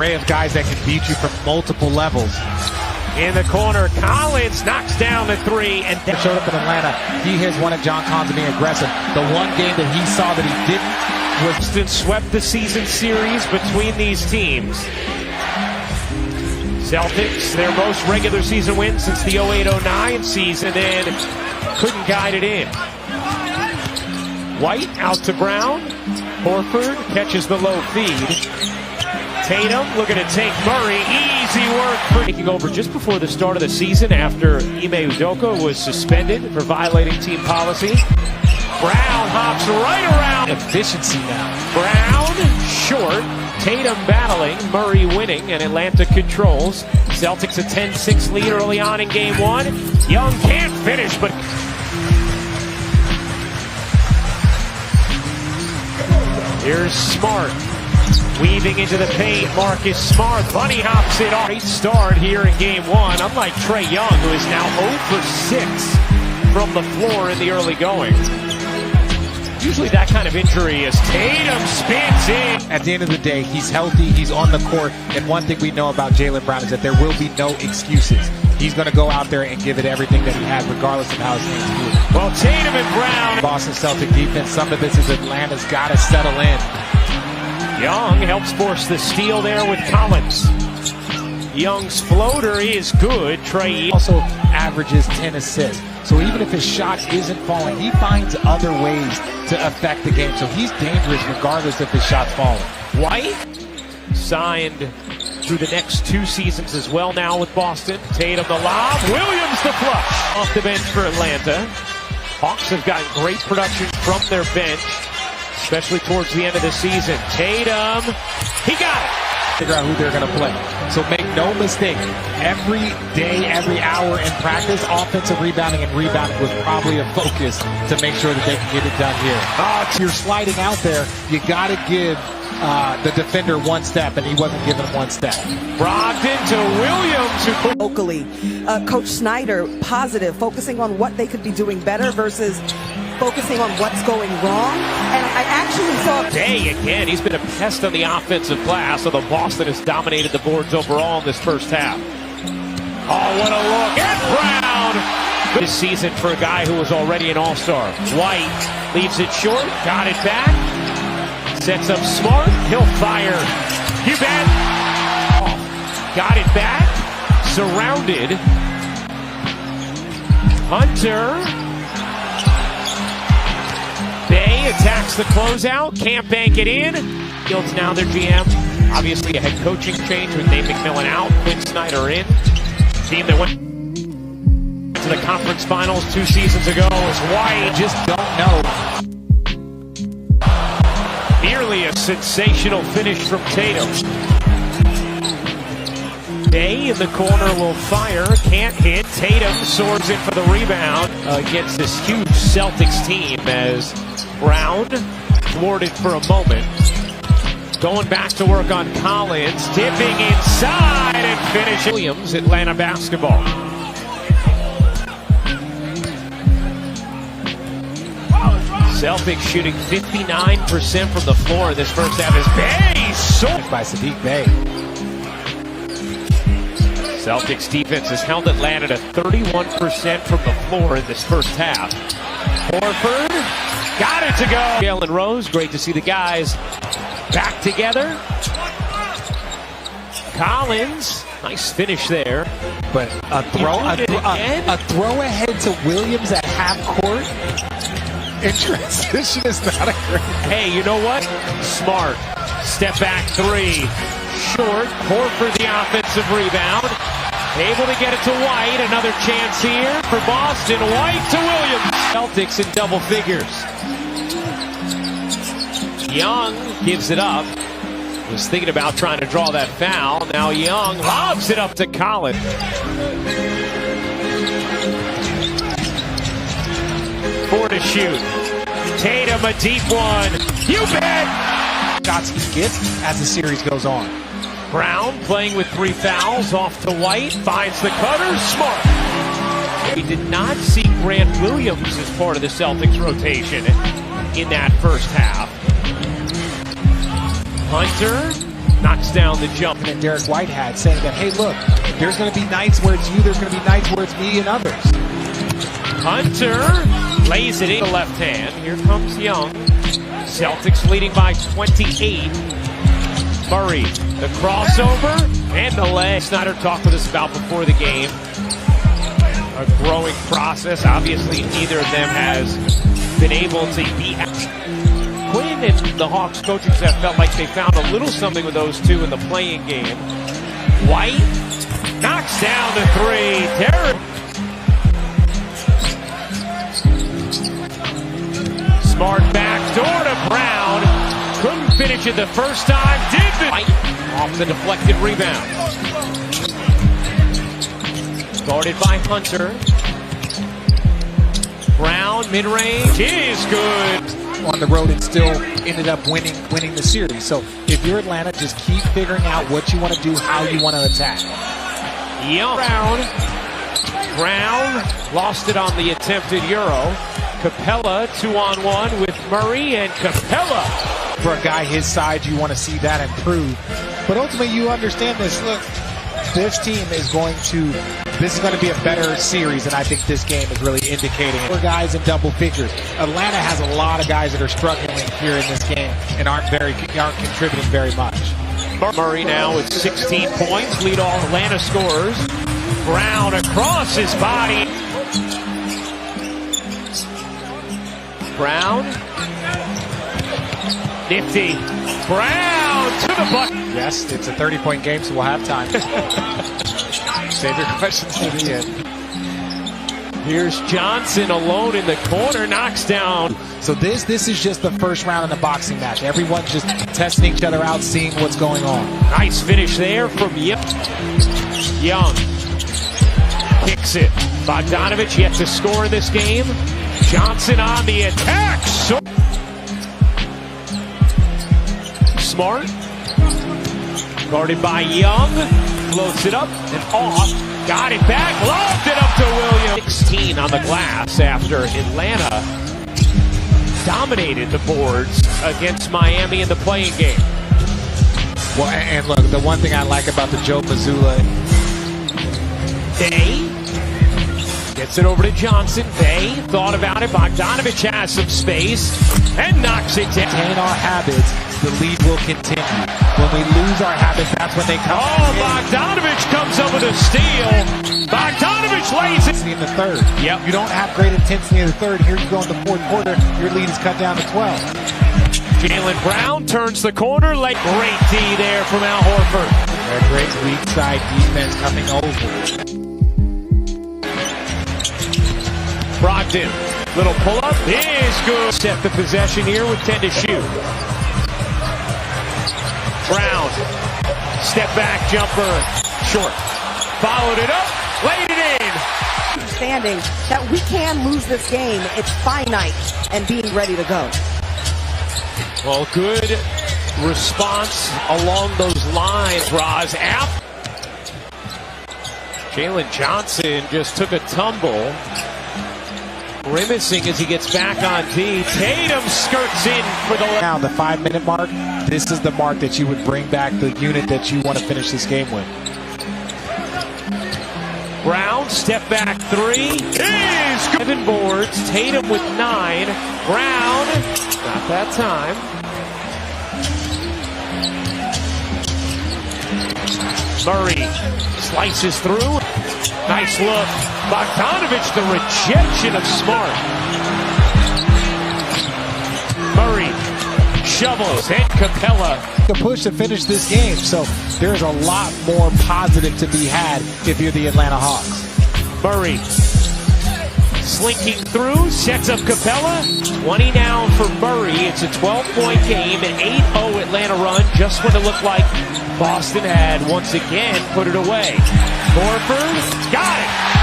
array of guys that can beat you from multiple levels. In the corner, Collins knocks down the three and Showed up in Atlanta. He has wanted John Collins to be aggressive. The one game that he saw that he didn't was Boston swept the season series between these teams. Celtics, their most regular season win since the 08-09 season, and couldn't guide it in. White out to Brown. Horford catches the low feed. Tatum looking to take Murray. Easy work for taking over just before the start of the season after Ime Udoka was suspended for violating team policy. Brown hops right around. efficiency now. Brown short. Tatum battling. Murray winning, and Atlanta controls. Celtics a 10-6 lead early on in game one. Young can't finish, but here's Smart. Weaving into the paint, Marcus Smart, bunny hops it off. Great start here in game one, unlike Trae Young, who is now 0 for 6 from the floor in the early going. Usually that kind of injury as Tatum spins in. At the end of the day, he's healthy, he's on the court, and one thing we know about Jaylen Brown is that there will be no excuses. He's going to go out there and give it everything that he has, regardless of how his team's doing. Well, Tatum and Brown. Boston Celtic defense, some of this is Atlanta's got to settle in. Young helps force the steal there with Collins. Young's floater is good. Trae Also averages 10 assists. So even if his shot isn't falling, he finds other ways to affect the game. So he's dangerous regardless if his shot's falling. White signed through the next 2 seasons as well now with Boston. Tatum the lob. Williams the flush. Off the bench for Atlanta. Hawks have gotten great production from their bench, especially towards the end of the season. Tatum, he got it. Figure out who they're going to play. So make no mistake, every day, every hour in practice, offensive rebounding and rebounding was probably a focus to make sure that they can get it done here. You're sliding out there, you got to give the defender one step, and he wasn't giving him one step. Brogdon to Williams. Locally, Coach Snyder positive, focusing on what they could be doing better versus focusing on what's going wrong. And I actually saw Day again. He's been a pest on the offensive glass, although Boston has dominated the boards overall in this first half. Oh, what a look at Brown. This season for a guy who was already an all-star. White leaves it short, got it back, sets up Smart, he'll fire. You bet. Oh, got it back, surrounded. Hunter. Bay attacks the closeout, can't bank it in. Fields now their GM. Obviously a head coaching change with Nate McMillan out, Quinn Snyder in. Team that went to the conference finals 2 seasons ago is White. Just don't know. Nearly a sensational finish from Tatum. Bay in the corner will fire, can't hit. Tatum soars in for the rebound against this huge Celtics team as Brown thwarted for a moment. Going back to work on Collins, dipping inside and finishing. Williams, Atlanta basketball. Celtics shooting 59% from the floor in this first half as Bay soared By Saddiq Bey. Celtics defense has held Atlanta to 31% from the floor in this first half. Horford got it to go. Jalen Rose, great to see the guys back together. Collins, nice finish there. But a throw ahead to Williams at half court in transition is not a great. Hey, you know what? Smart. Step back 3. Short. Horford the offensive rebound. Able to get it to White. Another chance here for Boston. White to Williams. Celtics in double figures. Young gives it up. Was thinking about trying to draw that foul. Now Young lobs it up to Collins. Four to shoot. Tatum a deep one. You bet. Shots he gets as the series goes on. Brown playing with 3 fouls, off to White, finds the cutter, Smart. We did not see Grant Williams as part of the Celtics rotation in that first half. Hunter knocks down the jump. And Derek White had saying that, hey, look, there's going to be nights where it's you, there's going to be nights where it's me and others. Hunter lays it in the left hand. Here comes Young. Celtics leading by 28. Murray, the crossover and the leg. Snyder talked with us about before the game. A growing process. Obviously, neither of them has been able to be. Quinn and the Hawks coaching staff felt like they found a little something with those two in the playing game. White knocks down the three. Derek. Smart backdoor to Brown. Couldn't finish it the first time. Did the White off the deflected rebound. Guarded by Hunter. Brown mid-range is good. On the road and still ended up winning the series. So if you're Atlanta, just keep figuring out what you want to do, how you want to attack. Young. Brown lost it on the attempted Euro. Capella 2-on-1 with Murray and Capella. For a guy his size, you want to see that improve. But ultimately, you understand this. Look, this team is going to be a better series, and I think this game is really indicating it. 4 guys in double figures. Atlanta has a lot of guys that are struggling here in this game and aren't contributing very much. Murray now with 16 points, lead all Atlanta scorers. Brown across his body. Brown. Nifty. Brown to the bucket. Yes, it's a 30-point game, so we'll have time. Save your questions to the end. Here's Johnson alone in the corner, knocks down. So this is just the first round in the boxing match. Everyone's just testing each other out, seeing what's going on. Nice finish there from Young. Kicks it. Bogdanovich yet to score in this game. Johnson on the attack. Smart. Guarded by Young. Floats it up and off. Got it back. Lobbed it up to Williams. 16 on the glass after Atlanta dominated the boards against Miami in the playing game. Well, and look, the one thing I like about the Joe Mazzulla. Bay gets it over to Johnson. Bay thought about it. Bogdanovich has some space and knocks it down. Maintain our habits, the lead will continue. When we lose our habits, that's when they come. Oh, Bogdanovich comes up with a steal. Bogdanovich lays it in the third. Yep. You don't have great intensity in the third. Here you go in the fourth quarter. Your lead is cut down to 12. Jaylen Brown turns the corner. Great D there from Al Horford. A great weak side defense coming over. Brogdon, little pull-up is good. Set the possession here with 10 to shoot. Brown, step back jumper, short. Followed it up, laid it in. Understanding that we can lose this game. It's finite and being ready to go. Well, good response along those lines, Roz. Jalen Johnson just took a tumble. Grimacing as he gets back on D. Tatum skirts in for the... Now, the 5-minute mark, this is the mark that you would bring back the unit that you want to finish this game with. Brown, step back three. Is good. 7 boards. Tatum with 9. Brown, not that time. Murray slices through. Nice look. Bogdanovich, the rejection of Smart. Murray shovels and Capella. To push to finish this game, so there's a lot more positive to be had if you're the Atlanta Hawks. Murray slinking through, sets up Capella. 20 now for Murray. It's a 12-point game, an 8-0 Atlanta run, just when it looked like Boston had once again put it away. Horford got it.